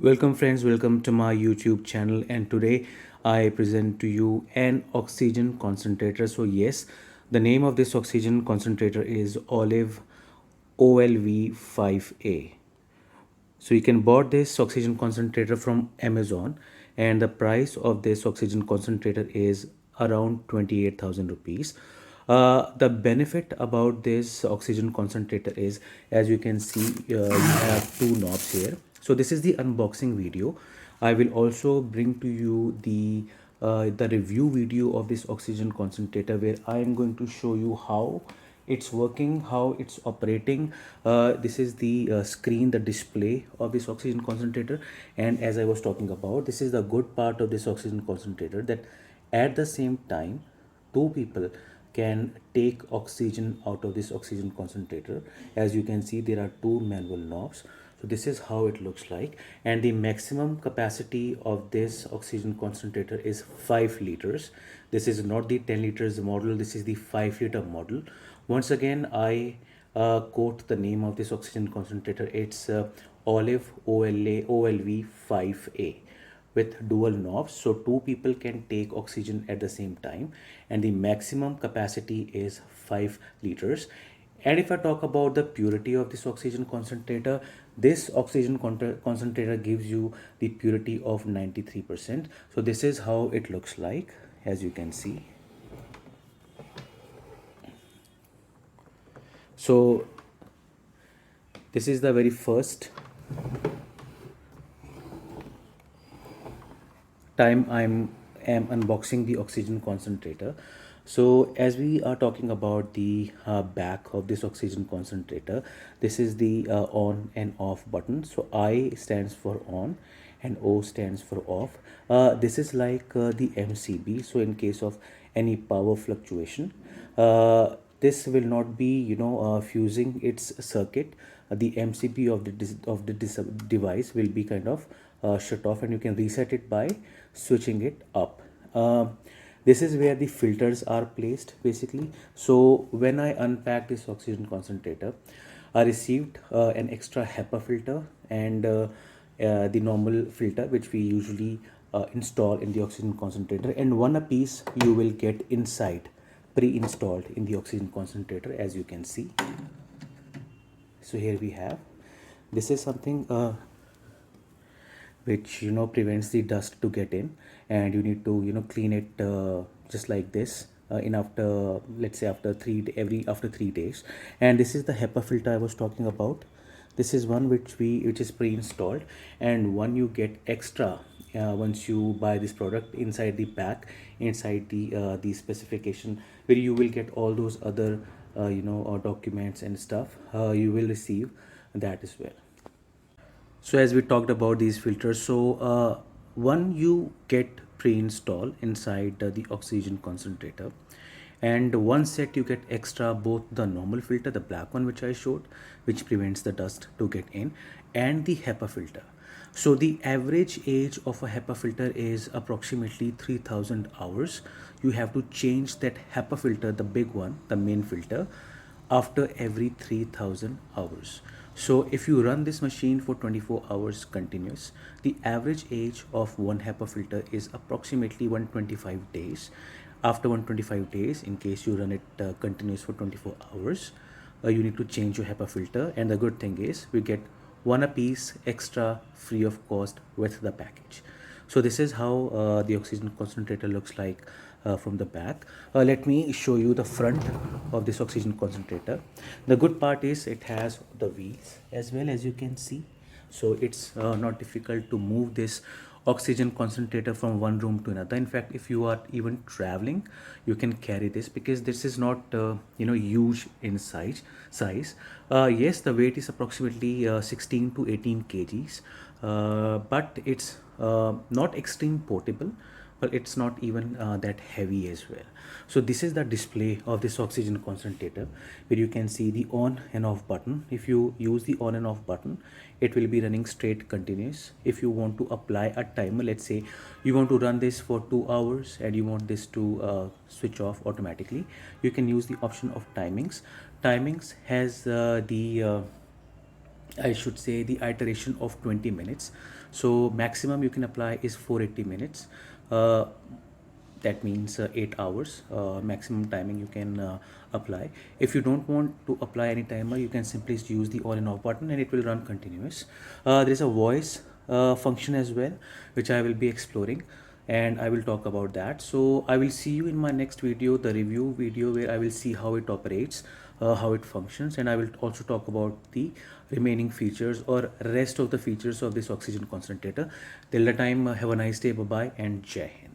Welcome friends, welcome to my YouTube channel, and today I present to you an oxygen concentrator. So yes, the name of this oxygen concentrator is Olive OLV 5A. So you can bought this oxygen concentrator from Amazon, and the price of this oxygen concentrator is around 28,000 rupees. The benefit about this oxygen concentrator is, as you can see, you have two knobs here. So this is the unboxing video. I will also bring to you the review video of this oxygen concentrator, where I am going to show you how it's working, how it's operating. This is the screen, the display of this oxygen concentrator. And as I was talking about, this is the good part of this oxygen concentrator, that at the same time two people can take oxygen out of this oxygen concentrator. As you can see, there are two manual knobs. So this is how it looks like, and the maximum capacity of this oxygen concentrator is 5 liters. This is not the 10 liters model, this is the 5-liter model. Once again, I quote the name of this oxygen concentrator. It's Olive OLV 5A with dual knobs, so two people can take oxygen at the same time, and the maximum capacity is 5 liters. And if I talk about the purity of this oxygen concentrator, this oxygen concentrator gives you the purity of 93%. So this is how it looks like, as you can see. So this is the very first time am unboxing the oxygen concentrator. So as we are talking about the back of this oxygen concentrator, this is the on and off button. So I stands for on and O stands for off. This is like the MCB. So in case of any power fluctuation, this will not be fusing its circuit. The MCB of the device will be kind of shut off, and you can reset it by switching it up. This is where the filters are placed basically. So when I unpacked this oxygen concentrator, I received an extra Hepa filter and the normal filter which we usually install in the oxygen concentrator, and one a piece you will get inside, pre-installed in the oxygen concentrator, as you can see. So here we have, this is something which prevents the dust to get in, and you need to clean it just like this in after, let's say, after after 3 days. And this is the HEPA filter I was talking about. This is one which is pre-installed, and one you get extra once you buy this product. Inside the pack, inside the specification, where you will get all those other documents and stuff, you will receive that as well. So as we talked about these filters, so one you get pre-installed inside the oxygen concentrator, and one set you get extra, both the normal filter, the black one which I showed, which prevents the dust to get in, and the HEPA filter. So the average age of a HEPA filter is approximately 3000 hours. You have to change that HEPA filter, the big one, the main filter, after every 3000 hours. So if you run this machine for 24 hours continuous, the average age of one HEPA filter is approximately 125 days. After 125 days, in case you run it continuous for 24 hours, you need to change your HEPA filter. And the good thing is we get one a piece extra free of cost with the package. So this is how the oxygen concentrator looks like from the back. Let me show you the front of this oxygen concentrator. The good part is it has the wheels as well, as you can see. So it's not difficult to move this oxygen concentrator from one room to another. In fact, if you are even traveling, you can carry this, because this is not huge in size. Yes, the weight is approximately 16 to 18 kgs, but it's not extreme portable, but it's not even that heavy as well. So this is the display of this oxygen concentrator, where you can see the on and off button. If you use the on and off button, it will be running straight continuous. If you want to apply a timer, let's say you want to run this for 2 hours and you want this to switch off automatically, you can use the option of timings. Timings has the I should say the iteration of 20 minutes. So maximum you can apply is 480 minutes. Uh, that means 8 hours maximum timing you can apply. If you don't want to apply any timer, you can simply use the on and off button and it will run continuous. There is a voice function as well, which I will be exploring, and I will talk about that. So I will see you in my next video, the review video, where I will see how it operates, how it functions, and I will also talk about the remaining features or rest of the features of this oxygen concentrator. Till the time, have a nice day, bye bye, and Jai Hind.